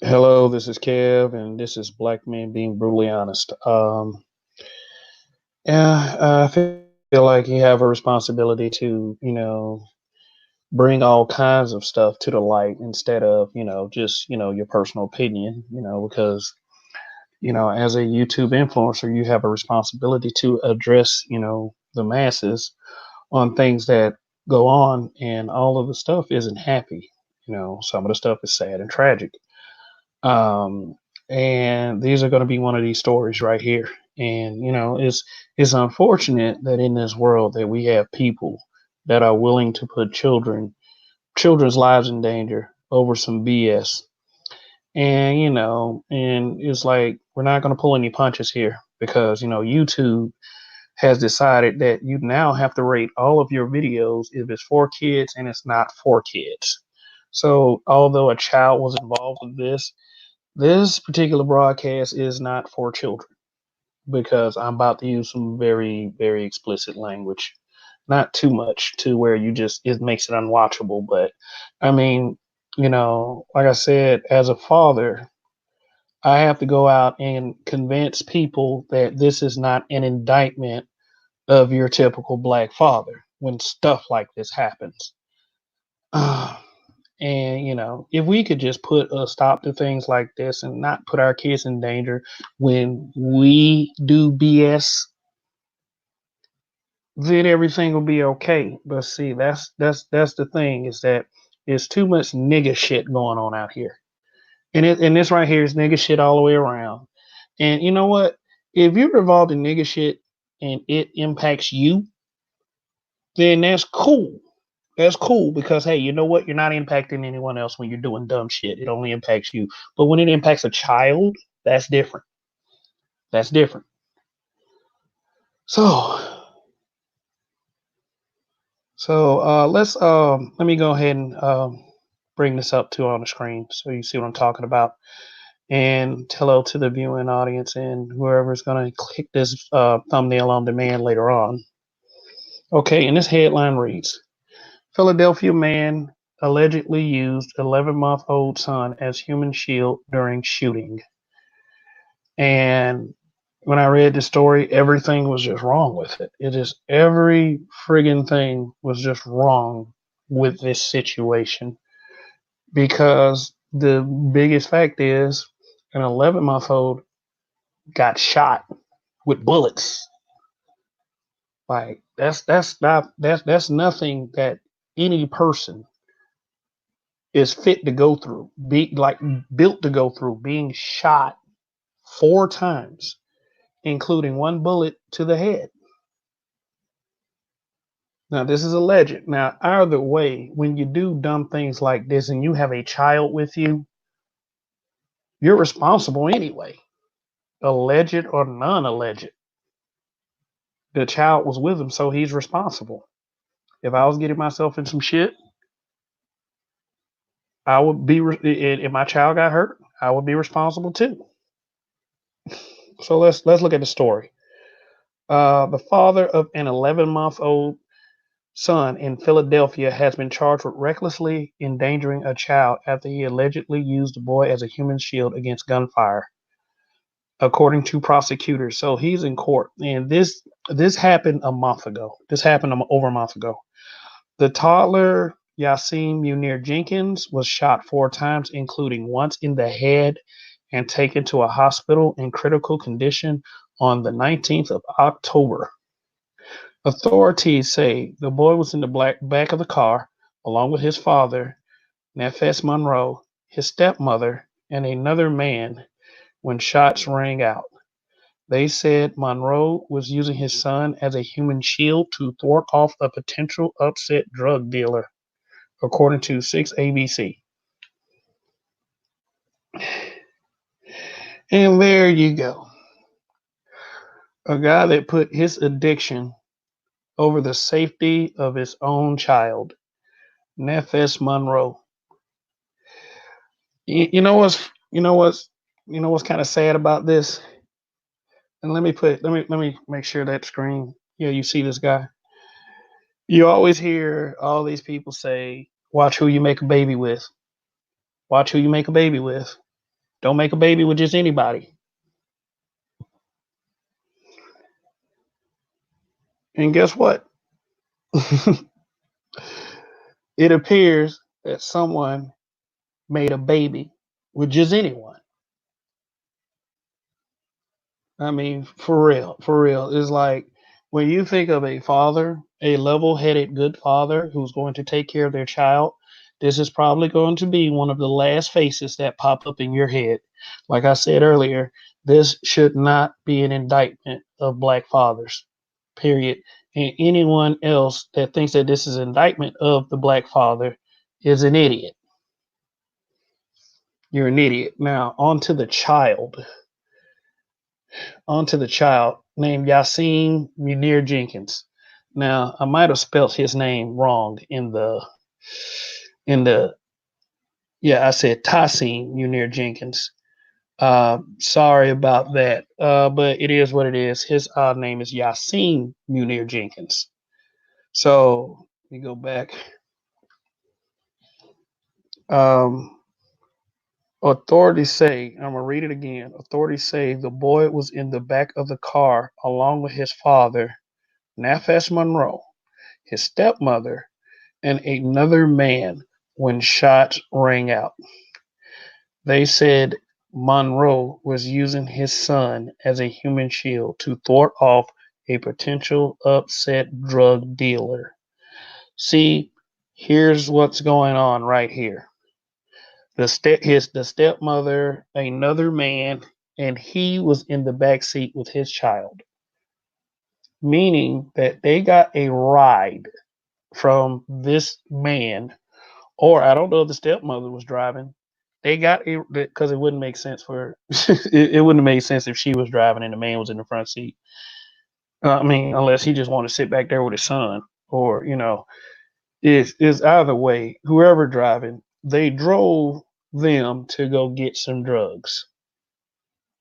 Hello, this is Kev, and this is Black Men Being Brutally Honest. I feel like you have a responsibility to, bring all kinds of stuff to the light instead of, just, your personal opinion, because, as a YouTube influencer, you have a responsibility to address, the masses on things that go on, and all of the stuff isn't happy. Some of the stuff is sad and tragic. Um, and these are going to be one of these stories right here. And it's unfortunate that in this world that we have people that are willing to put children's lives in danger over some BS. And and it's like we're not going to pull any punches here because YouTube has decided that you now have to rate all of your videos if it's for kids and it's not for kids. So although a child was involved with this particular broadcast is not for children because I'm about to use some very, very explicit language. Not too much to where it makes it unwatchable, but I mean, like I said, as a father, I have to go out and convince people that this is not an indictment of your typical black father when stuff like this happens. And if we could just put a stop to things like this and not put our kids in danger when we do BS, then everything will be okay. But see, that's the thing is that there's too much nigga shit going on out here, and this right here is nigga shit all the way around. And you know what? If you're involved in nigga shit and it impacts you, then that's cool. That's cool because hey, you know what? You're not impacting anyone else when you're doing dumb shit. It only impacts you. But when it impacts a child, that's different. That's different. So let me go ahead and bring this up to on the screen so you see what I'm talking about. And hello to the viewing audience and whoever's gonna click this thumbnail on demand later on. Okay, and this headline reads: Philadelphia man allegedly used 11-month-old son as human shield during shooting. And when I read the story, everything was just wrong with it. It just every friggin' thing was just wrong with this situation because the biggest fact is an 11-month-old got shot with bullets. Like that's nothing that any person is fit to go through, be like built to go through, being shot 4 times, including one bullet to the head. Now, this is alleged. Now, either way, when you do dumb things like this and you have a child with you, you're responsible anyway, alleged or non alleged. The child was with him, so he's responsible. If I was getting myself in some shit, I would be, if my child got hurt, I would be responsible too. So let's look at the story. The father of an 11-month-old son in Philadelphia has been charged with recklessly endangering a child after he allegedly used the boy as a human shield against gunfire, according to prosecutors. So he's in court, and this happened a month ago. This happened over a month ago. The toddler Yasim Munir Jenkins was shot 4 times, including once in the head, and taken to a hospital in critical condition on the 19th of October. Authorities say the boy was in the back of the car along with his father, Nafes Monroe, his stepmother, and another man when shots rang out. They said Monroe was using his son as a human shield to thwart off a potential upset drug dealer, according to 6ABC. And there you go. A guy that put his addiction over the safety of his own child, Nafes Monroe. You know what's kind of sad about this? And let me make sure that screen. Yeah, you see this guy. You always hear all these people say, "Watch who you make a baby with." Watch who you make a baby with. Don't make a baby with just anybody. And guess what? It appears that someone made a baby with just anyone. I mean, for real. It's like when you think of a father, a level headed, good father who's going to take care of their child, this is probably going to be one of the last faces that pop up in your head. Like I said earlier, this should not be an indictment of black fathers, period. And anyone else that thinks that this is an indictment of the black father is an idiot. You're an idiot. Now, on to the child named Yasin Munir Jenkins. Now, I might have spelt his name wrong in the yeah, I said Tasin Munir Jenkins. Sorry about that. But it is what it is. His name is Yasin Munir Jenkins. So let me go back. Um, Authorities say, I'm gonna read it again. Authorities say the boy was in the back of the car along with his father, Nafes Monroe, his stepmother, and another man when shots rang out. They said Monroe was using his son as a human shield to thwart off a potential upset drug dealer. See, here's what's going on right here. The stepmother, another man, and he was in the back seat with his child, meaning that they got a ride from this man, or I don't know if the stepmother was driving. They got a because it wouldn't make sense for it wouldn't have made sense if she was driving and the man was in the front seat. I mean, unless he just wanted to sit back there with his son, or is either way. Whoever driving, they drove them to go get some drugs.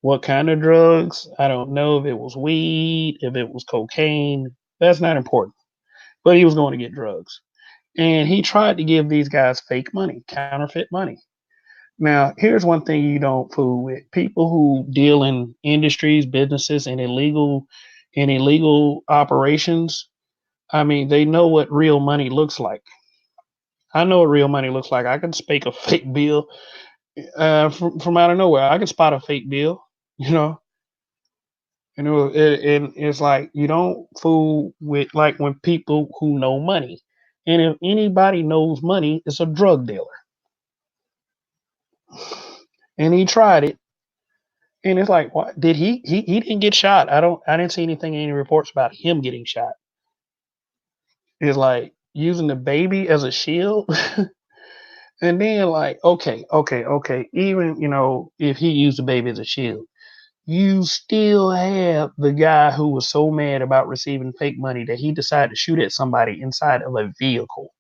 What kind of drugs? I don't know if it was weed, if it was cocaine. That's not important. But he was going to get drugs. And he tried to give these guys fake money, counterfeit money. Now, here's one thing you don't fool with. People who deal in industries, businesses, and illegal operations, I mean, they know what real money looks like. I know what real money looks like. I can fake a fake bill from out of nowhere. I can spot a fake bill, you know. And it's like you don't fool with like when people who know money. And if anybody knows money, it's a drug dealer. And he tried it, and it's like, what did he didn't get shot. I didn't see anything in any reports about him getting shot. It's like using the baby as a shield. And then like, okay. Even if he used the baby as a shield, you still have the guy who was so mad about receiving fake money that he decided to shoot at somebody inside of a vehicle.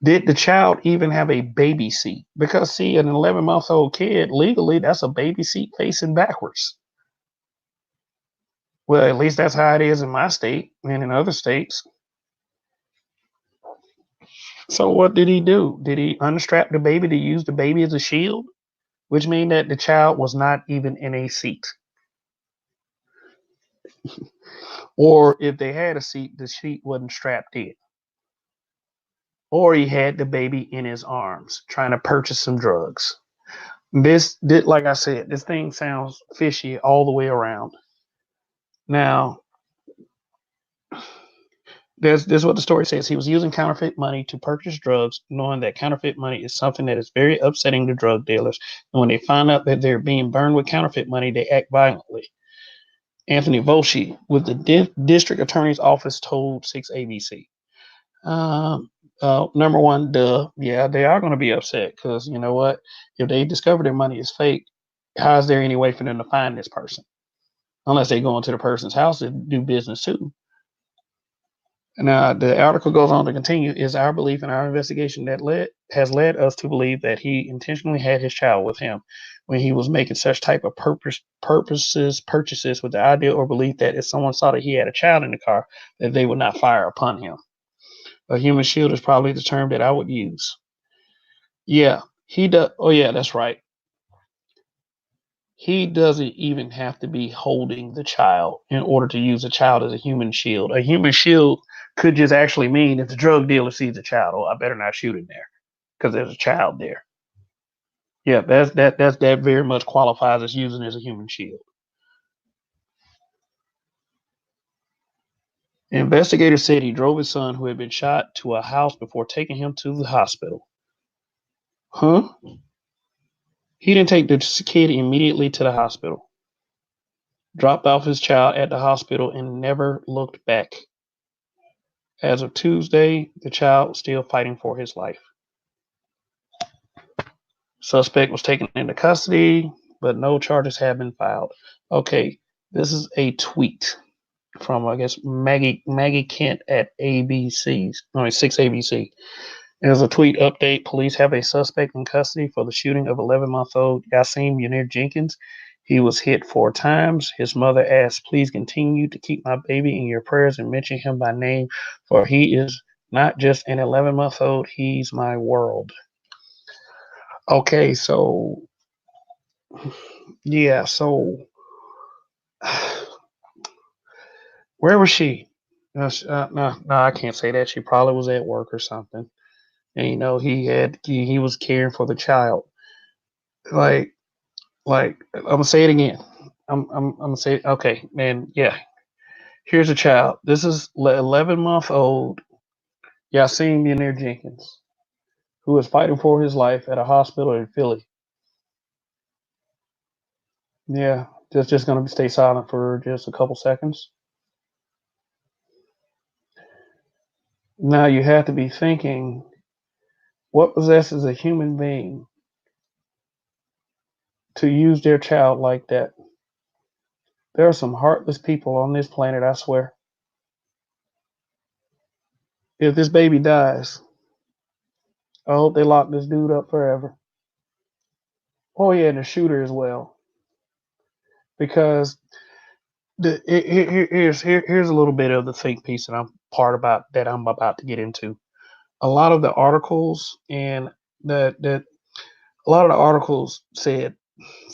Did the child even have a baby seat? Because see, an 11-month-old kid legally, that's a baby seat facing backwards. Well, at least that's how it is in my state and in other states. So what did he do? Did he unstrap the baby to use the baby as a shield? Which means that the child was not even in a seat. Or if they had a seat, the seat wasn't strapped in. Or he had the baby in his arms trying to purchase some drugs. This did, like I said, this thing sounds fishy all the way around. Now, this is what the story says. He was using counterfeit money to purchase drugs, knowing that counterfeit money is something that is very upsetting to drug dealers. And when they find out that they're being burned with counterfeit money, they act violently. Anthony Volschi with the district attorney's office told 6ABC. Number one, yeah, they are going to be upset because you know what? If they discover their money is fake, how is there any way for them to find this person? Unless they go into the person's house to do business too. Now, the article goes on to continue. Is our belief in our investigation that has led us to believe that he intentionally had his child with him when he was making such type of purchases with the idea or belief that if someone saw that he had a child in the car, that they would not fire upon him. A human shield is probably the term that I would use. Yeah, he does. Oh, yeah, that's right. He doesn't even have to be holding the child in order to use a child as a human shield. A human shield could just actually mean if the drug dealer sees a child, oh, I better not shoot in there because there's a child there. Yeah, that very much qualifies as using as a human shield. The investigator said he drove his son, who had been shot, to a house before taking him to the hospital. Huh? He didn't take the kid immediately to the hospital. Dropped off his child at the hospital and never looked back. As of Tuesday, the child was still fighting for his life. Suspect was taken into custody, but no charges have been filed. Okay, this is a tweet from, I guess, Maggie Kent at ABC's, no, 6ABC. There's a tweet update. Police have a suspect in custody for the shooting of 11-month-old Yasim Munir Jenkins. He was hit 4 times. His mother asked, please continue to keep my baby in your prayers and mention him by name, for he is not just an 11-month-old, he's my world. Okay, so, yeah, so, where was she? No, I can't say that. She probably was at work or something. And, he was caring for the child. Like, I'm gonna say it again. I'm gonna say, okay, man. Yeah, here's a child. This is 11-month-old Yasim Munir Jenkins, who is fighting for his life at a hospital in Philly. Yeah, just gonna stay silent for just a couple seconds. Now you have to be thinking, what possesses a human being to use their child like that? There are some heartless people on this planet, I swear. If this baby dies, I hope they lock this dude up forever. Oh yeah, and the shooter as well, because here's a little bit of the think piece that I'm about to get into. A lot of the articles and that a lot of the articles said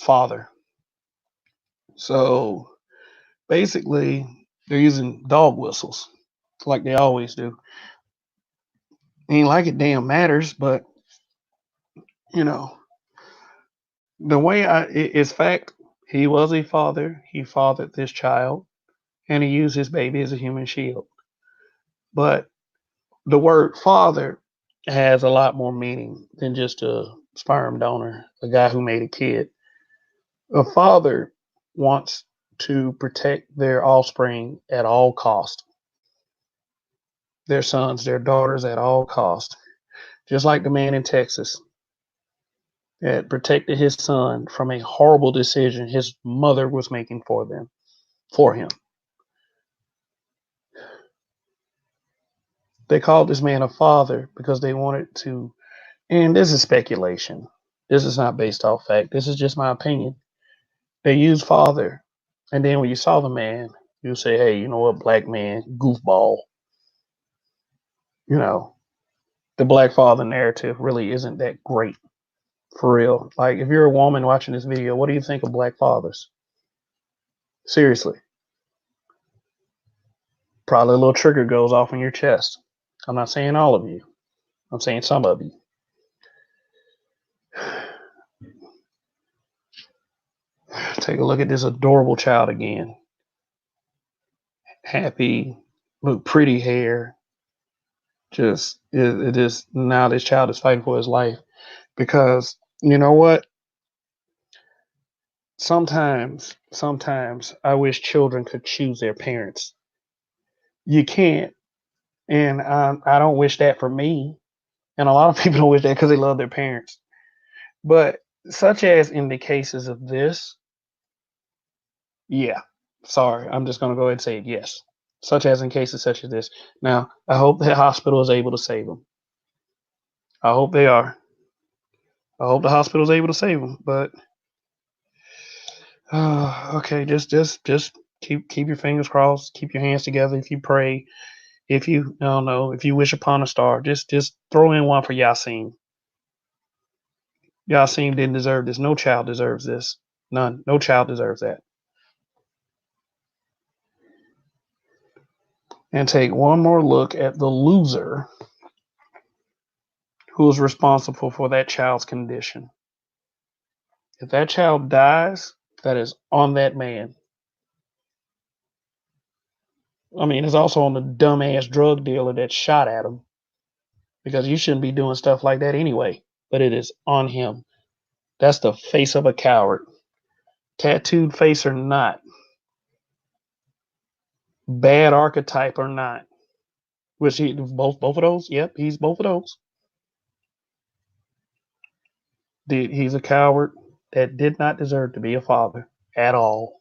father. So basically, they're using dog whistles like they always do. Ain't like it damn matters, but you know the way it's fact. He was a father. He fathered this child, and he used his baby as a human shield. But the word father has a lot more meaning than just a sperm donor, a guy who made a kid. A father wants to protect their offspring at all cost, their sons, their daughters at all cost. Just like the man in Texas that protected his son from a horrible decision his mother was making for him. They called this man a father because they wanted to, and this is speculation. This is not based off fact. This is just my opinion. They use father, and then when you saw the man, you say, "Hey, you know what, black man, goofball." You know, the black father narrative really isn't that great for real. Like, if you're a woman watching this video, what do you think of black fathers? Seriously, probably a little trigger goes off in your chest. I'm not saying all of you. I'm saying some of you. Take a look at this adorable child again. Happy, look, pretty hair. Just it is now this child is fighting for his life because you know what? Sometimes I wish children could choose their parents. You can't, and I don't wish that for me. And a lot of people don't wish that because they love their parents. But such as in the cases of this, yeah. Sorry, I'm just gonna go ahead and say it. Yes, such as in cases such as this. Now, I hope the hospital is able to save them. I hope they are. I hope the hospital is able to save them. But okay, just keep your fingers crossed. Keep your hands together if you pray. If you, I don't know, if you wish upon a star, just throw in one for Yasin. Yasin didn't deserve this. No child deserves this. None. No child deserves that. And take one more look at the loser who is responsible for that child's condition. If that child dies, that is on that man. I mean, it's also on the dumbass drug dealer that shot at him because you shouldn't be doing stuff like that anyway. But it is on him. That's the face of a coward. Tattooed face or not, bad archetype or not. Was he both of those? Yep, he's both of those. He's a coward that did not deserve to be a father at all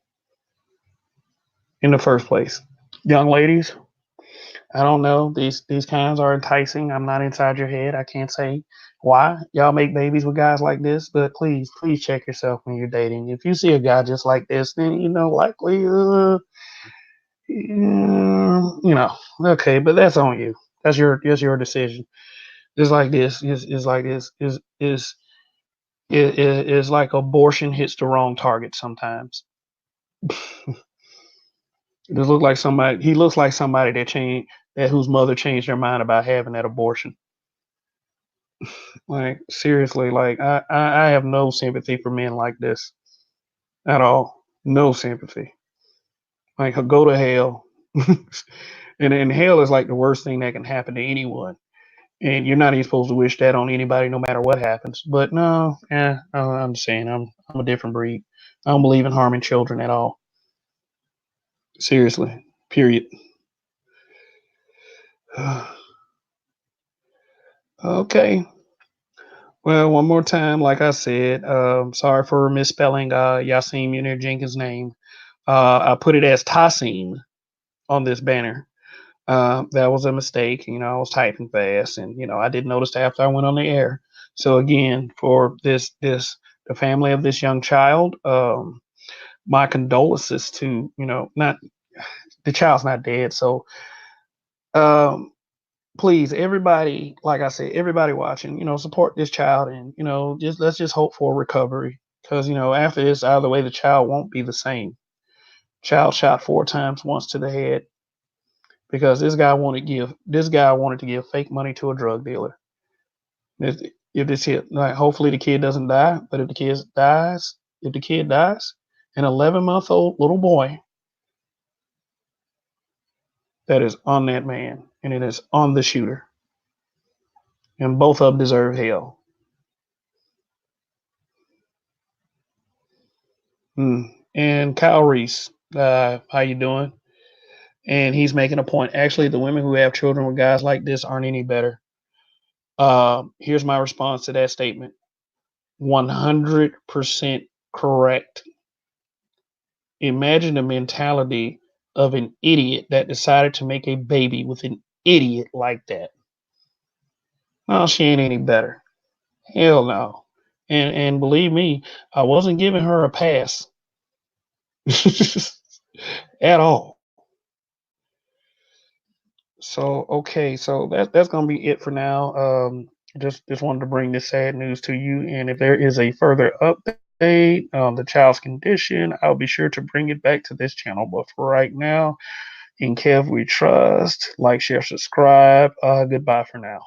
in the first place. Young ladies, I don't know. These kinds are enticing. I'm not inside your head. I can't say why y'all make babies with guys like this, but please check yourself when you're dating. If you see a guy just like this, then likely, okay, but that's on you. That's your decision. Just like this is like this is like abortion hits the wrong target sometimes. This look like somebody. He looks like somebody that whose mother changed their mind about having that abortion. Like seriously, like I have no sympathy for men like this at all. No sympathy. Like go to hell. And hell is like the worst thing that can happen to anyone. And you're not even supposed to wish that on anybody, no matter what happens. But no, I'm just saying, I'm a different breed. I don't believe in harming children at all. Seriously, period. Okay. Well, one more time, like I said, sorry for misspelling Yasim Munir Jenkins' name. I put it as Tasim on this banner. That was a mistake. I was typing fast, and I didn't notice after I went on the air. So again, for the family of this young child, my condolences to not the child's not dead. So um, please, everybody, like I said, everybody watching, support this child, and let's just hope for recovery. Because after this, either way, the child won't be the same. Child shot 4 times, once to the head, because this guy wanted to give fake money to a drug dealer. If this kid, like, hopefully the kid doesn't die, but if the kid dies, an 11-month-old little boy, that is on that man, and it is on the shooter, and both of them deserve hell. And Kyle Reese, how you doing? And he's making a point. Actually, the women who have children with guys like this aren't any better. Here's my response to that statement: 100% correct. Imagine the mentality of an idiot that decided to make a baby with an idiot like that. Oh, she ain't any better. Hell no. And believe me, I wasn't giving her a pass at all. So okay, so that's gonna be it for now. Just wanted to bring this sad news to you, and if there is a further update on the child's condition, I'll be sure to bring it back to this channel. But for right now, in Kev we trust. Like, share, subscribe. Goodbye for now.